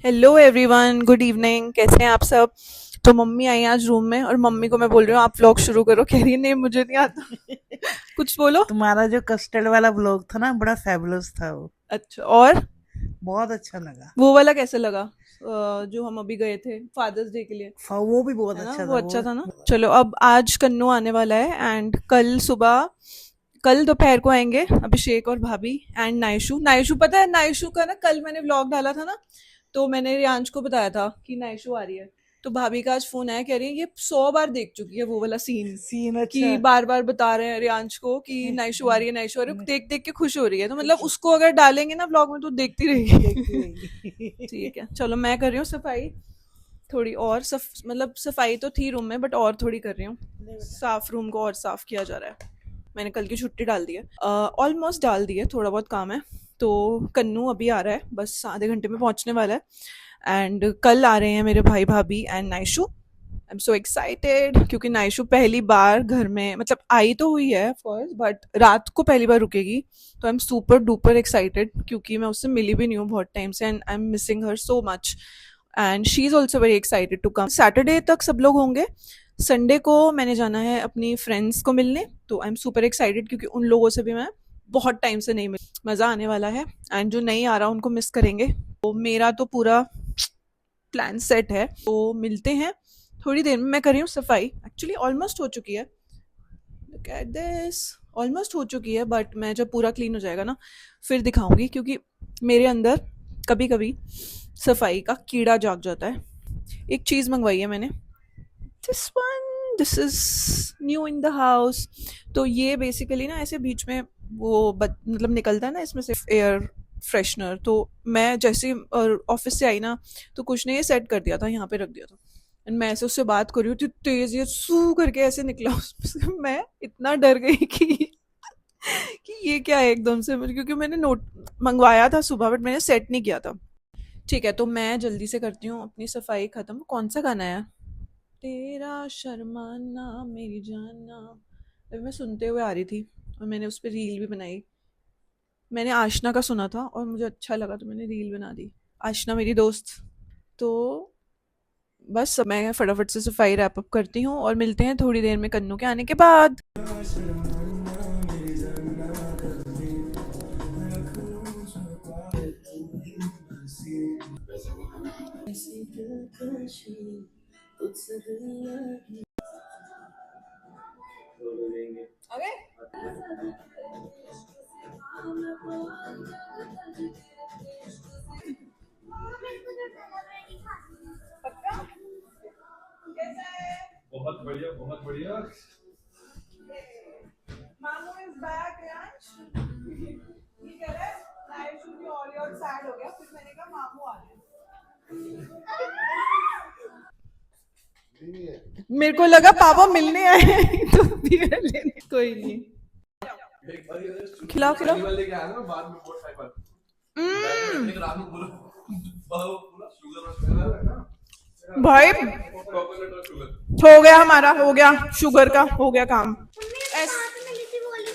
Hello everyone, good evening. कैसे हैं आप सब? तो मम्मी आई आज रूम में और मम्मी को मैं बोल रही हूँ आप व्लॉग शुरू करो। कह रही है नहीं मुझे नहीं आता। कुछ बोलो। तुम्हारा जो कस्टर्ड वाला ब्लॉग था ना, बड़ा फेबुलस था वो। अच्छा, और बहुत अच्छा लगा। वो वाला कैसे लगा? जो हम अभी गए थे फादर्स डे के लिए, वो भी बहुत है ना? अच्छा वो था अच्छा वो। था ना। चलो, अब आज कन्नू आने वाला है एंड कल दोपहर को आएंगे अभिषेक और भाभी एंड नायशु। नायशु पता है, नायशु का ना कल मैंने व्लॉग डाला था ना, तो मैंने रियांश को बताया था कि नायशु आ रही है। तो भाभी का आज फोन आया, कह रही है ये 100 बार देख चुकी है वो वाला सीन, सीन अच्छा। कि बार बार बता रहे हैं रियांश को कि नायशु आ रही है, नायशु आ रही है, देख देख के खुश हो रही है। तो मतलब उसको अगर डालेंगे ना व्लॉग में तो देखती देखती रहेगी। रहेगी। ठीक है, चलो मैं कर रही हूँ सफाई थोड़ी और। मतलब सफाई तो थी रूम में बट और थोड़ी कर रही हूँ। साफ रूम को और साफ किया जा रहा है। मैंने कल की छुट्टी डाल दी है, ऑलमोस्ट डाल दी है, थोड़ा बहुत काम है। तो कन्नू अभी आ रहा है, बस आधे घंटे में पहुंचने वाला है। एंड कल आ रहे हैं मेरे भाई भाभी and Naishu. I am so excited क्योंकि नाइशू पहली बार घर में, मतलब आई तो हुई है फर्स्ट बट रात को पहली बार रुकेगी। तो I am super duper excited क्योंकि मैं उससे मिली भी नहीं हूँ बहुत टाइम से and I am missing her so much. And she is also very excited to come. Saturday तक सब लोग होंगे। संडे को मैंने जाना है अपनी फ्रेंड्स को मिलने, तो आई एम सुपर एक्साइटेड क्योंकि उन लोगों से भी मैं बहुत टाइम से नहीं मिली। मज़ा आने वाला है एंड जो नहीं आ रहा उनको मिस करेंगे। तो मेरा तो पूरा प्लान सेट है, तो मिलते हैं थोड़ी देर में। मैं कर रही हूँ सफाई, एक्चुअली ऑलमोस्ट हो चुकी है। लुक एट दिस, ऑलमोस्ट हो चुकी है बट मैं जब पूरा क्लीन हो जाएगा ना फिर दिखाऊंगी, क्योंकि मेरे अंदर कभी कभी सफाई का कीड़ा जाग जाता है। एक चीज़ मंगवाई है मैंने, this one, this is new in the house. तो ये बेसिकली ना ऐसे बीच में वो मतलब निकलता है ना इसमें से एयर फ्रेशनर। तो मैं जैसे ऑफिस से आई ना, तो कुछ ने ये सेट कर दिया था, यहाँ पे रख दिया था। एंड मैं ऐसे उससे बात कर रही हूँ, तेज ये सू करके ऐसे निकला उसमें से। मैं इतना डर गई कि ये क्या है एकदम से, क्योंकि मैंने नोट मंगवाया था सुबह बट मैंने सेट नहीं किया था। ठीक है, तो मैं जल्दी से करती हूँ अपनी सफाई खत्म। कौन सा गाना है? तेरा शर्माना मेरी जाना, अभी मैं सुनते हुए आ रही थी और मैंने उस पर रील भी बनाई। मैंने आशना का सुना था और मुझे अच्छा लगा तो मैंने रील बना दी। आशना मेरी दोस्त। तो बस मैं फटाफट से सफाई रैप अप करती हूँ और मिलते हैं थोड़ी देर में कन्नू के आने के बाद। ओके। पक्का? कैसा है? बहुत बढ़िया, बहुत बढ़िया। मामू इज बैक यार। ये कह रहा है I should be all your sad हो गया, फिर मैंने कहा मामू आ गए। मेरे को लगा पापा मिलने आए हैं तो बियर लेने। कोई नहीं, खिलाओ खिलाओ। भाई हो गया, हमारा हो गया, शुगर का हो गया काम। ऐस,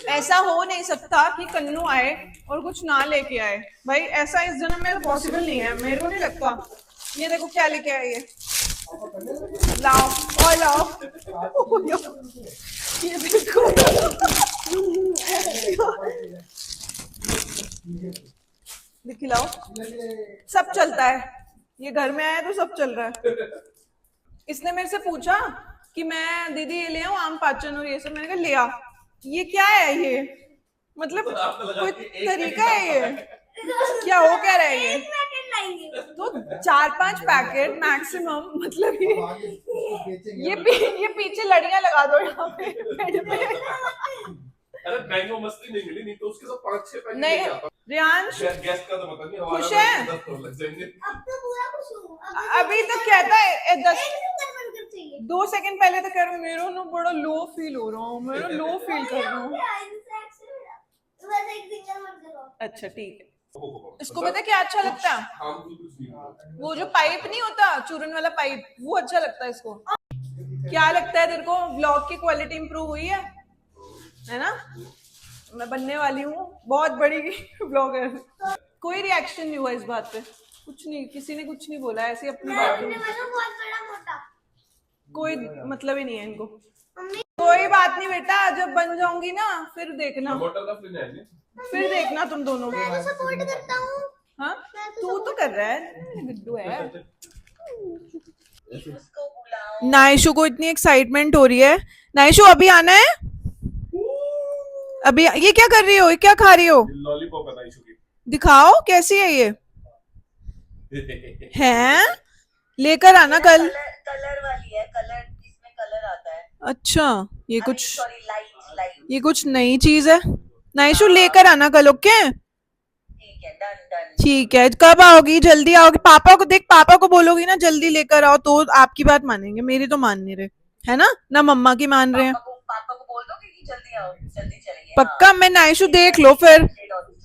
ऐसा हो नहीं सकता कि कन्नू आए और कुछ ना लेके आए। भाई ऐसा इस जन्म में पॉसिबल नहीं है, मेरे को नहीं लगता। ये देखो क्या लेके आए ये, लाओ और लाओ। ये देखो, खिलाओ। सब चलता है, ये घर में आया तो सब चल रहा है। इसने मेरे से पूछा कि मैं दीदी ये ले आऊं आम पाचन और ये सब, मैंने कहा ले आ। ये क्या है ये, मतलब कोई तरीका है ये? क्या हो क्या रहा है ये? तो 4-5 पैकेट मैक्सिमम, मतलब ये पीछे लड़ियां लगा दो यहाँ पे बेड पे। अरे बैंक में मस्ती नहीं मिली, नहीं तो उसके साथ 5-6 पैकेट नहीं। रियांश गैस का तो पता नहीं, खुश है? लग जाएंगे। अब तो पूरा खुश हूं। अभी तो कहता है 2 सेकंड पहले तो कह रहा हूँ मेरा ना बड़ा लो फील हो रहा हूँ, मेरा लो फील कर रहा हूँ। अच्छा ठीक है। इसको पता क्या अच्छा लगता है? वो जो पाइप नहीं होता चूरन वाला पाइप, वो अच्छा लगता है इसको। क्या लगता है तेरे को, व्लॉग की क्वालिटी इंप्रूव हुई है ना? मैं बनने वाली हूँ बहुत बड़ी ब्लॉगर। कोई रिएक्शन नहीं हुआ इस बात पे। कुछ नहीं, किसी ने कुछ नहीं बोला, ऐसे ही अपनी बात मैंने बोला बहुत बड़ा मोटा। कोई मतलब ही नहीं है इनको। कोई बात नहीं बेटा, जब बन जाऊंगी ना फिर देखना, फिर देखना तुम दोनों। मैं तो सपोर्ट करता हूँ। हाँ तू तो कर रहा है, गुड्डू है। नाइशु को इतनी एक्साइटमेंट हो रही है। नाइशु अभी आना है, अभी। ये क्या कर रही हो, ये क्या खा रही हो? लॉलीपॉप है नाइशू की। दिखाओ कैसी है ये। हैं लेकर आना कल। कलर वाली है, कलर इसमें कलर आता है। अच्छा ये कुछ, सॉरी, लाइट लाइट। ये कुछ नई चीज है। नाइशु लेकर आना कल, ओके? ठीक है, डन डन। ठीक है, कब आओगी? जल्दी आओगी? पापा को देख, पापा को बोलोगी ना जल्दी लेकर आओ तो आपकी बात मानेंगे, मेरी तो मान नहीं रहे, है ना मम्मा की मान रहे हैं। पापा को बोल दो कि जल्दी आओ, जल्दी चलेंगे। पक्का? मैं नाइशु देख लो फिर।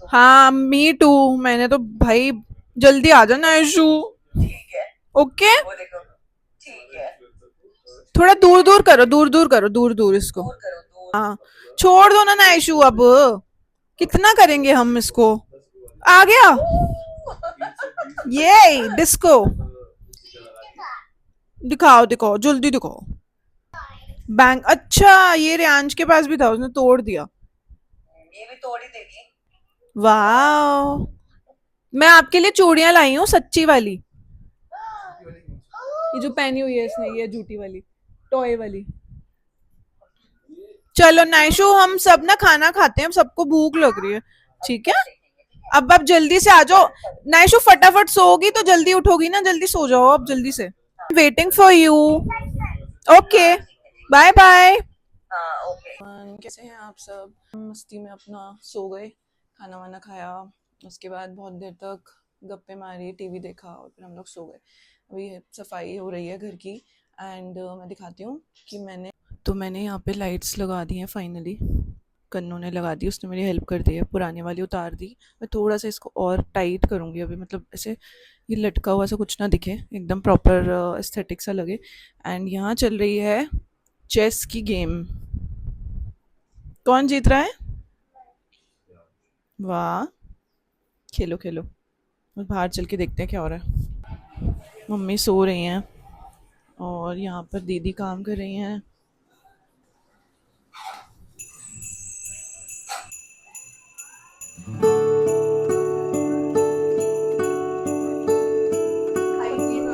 हाँ मी टू, मैंने तो भाई जल्दी आ जाना नाइशु, ठीक है, ओके? वो देखो। ठीक है, थोड़ा दूर दूर करो, दूर दूर करो, दूर दूर इसको। दूर करो, दूर। हाँ छोड़ दो ना नाइशु, अब कितना करेंगे हम इसको। आ गया ये डिस्को। दिखाओ दिखाओ जल्दी दिखाओ। बैंक, अच्छा ये रेयांश के पास भी था, उसने तोड़ दिया। ये भी तोड़ ही देगी। वाह, मैं आपके लिए चूड़ियां लाई हूँ सच्ची वाली, ये जो पहनी हुई है इसने, ये झूठी वाली, टॉय वाली। चलो नाइशु हम सब ना खाना खाते हैं, सबको भूख लग रही है, ठीक है? अब आप जल्दी से आ जाओ। नाइशु फटाफट सोओगी तो जल्दी उठोगी ना, जल्दी सो जाओ अब जल्दी से। Waiting for you, okay bye bye. हाँ ओके। कैसे हैं आप सब? मस्ती में अपना सो गए, खाना वाना खाया, उसके बाद बहुत देर तक गप्पे मारी, टीवी देखा और फिर हम लोग सो गए। अभी सफाई हो रही है घर की एंड मैं दिखाती हूँ कि मैंने यहाँ पे लाइट्स लगा दी हैं फाइनली। कन्नू ने लगा दी, उसने मेरी हेल्प कर दी है, पुरानी वाली उतार दी। मैं थोड़ा सा इसको और टाइट करूँगी अभी, मतलब ऐसे ये लटका हुआ सा कुछ ना दिखे, एकदम प्रॉपर एस्थेटिक सा लगे। एंड यहाँ चल रही है चेस की गेम, कौन जीत रहा है? वाह, खेलो खेलो, बाहर चल के देखते हैं क्या हो रहा है। मम्मी सो रही हैं और यहाँ पर दीदी काम कर रही हैं।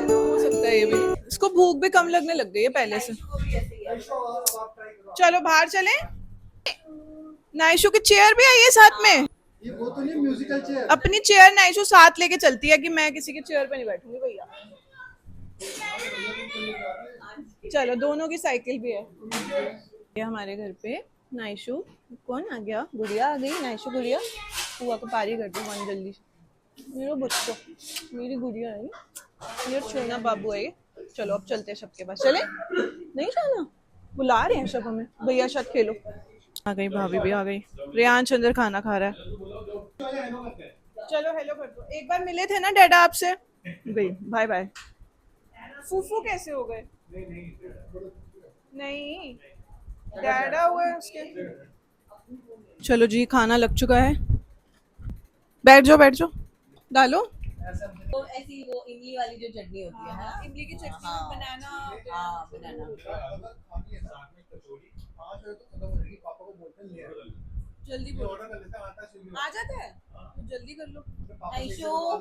हो सकता है ये भी, इसको भूख भी कम लगने लग गई है पहले से। चलो बाहर चलें। नाइशु की चेयर भी आई है साथ में। ये वो तो नहीं म्यूजिकल चेयर। अपनी चेयर नाइशु साथ लेके चलती है कि मैं किसी की चेयर पे नहीं बैठूंगी भैया। चलो दोनों की साइकिल भी है। ये हमारे घर पे नाइशु, कौन आ गया? गुड़िया आ गई, नाइशु गुड़िया। हुआ को पारी कर दो वन जल्दी से। मेरे बच्चों, मेरी गुड़िया है ये, छोना बाबू है ये। चलो अब चलते हैं सबके पास। चले? नहीं जाना? बुला रहे हैं सब हमें, भैया साथ खेलो। आ गई भाभी भी आ गई। रेयांश अंदर खाना खा रहा है। चलो हेलो कर दो। एक बार मिले थे ना डैडा आपसे, गई बाय बाय। फूफू कैसे हो गए? नहीं डैडा हुआ है उसके। चलो जी खाना लग चुका है, बैठ जाओ बैठ जाओ, डालो। तो ऐसी वो इमली वाली जो चटनी होती है ना, इमली की चटनी में बनाना। हाँ बनाना। जल्दी बोलो, आ जाता है तो जल्दी कर लो। आयशो,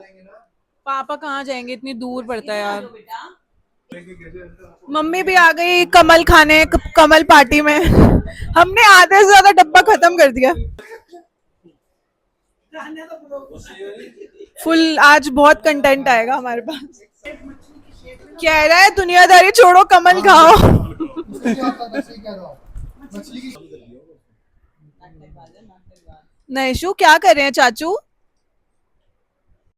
पापा कहाँ जाएंगे, इतनी दूर पड़ता है यार। मम्मी भी आ गई कमल खाने, कमल पार्टी में। हमने आधे से ज्यादा डब्बा खत्म कर दिया। फुल आज बहुत कंटेंट आएगा हमारे पास। कह रहा है दुनियादारी छोड़ो कमल खाओ। नैशु क्या कर रहे हैं चाचू?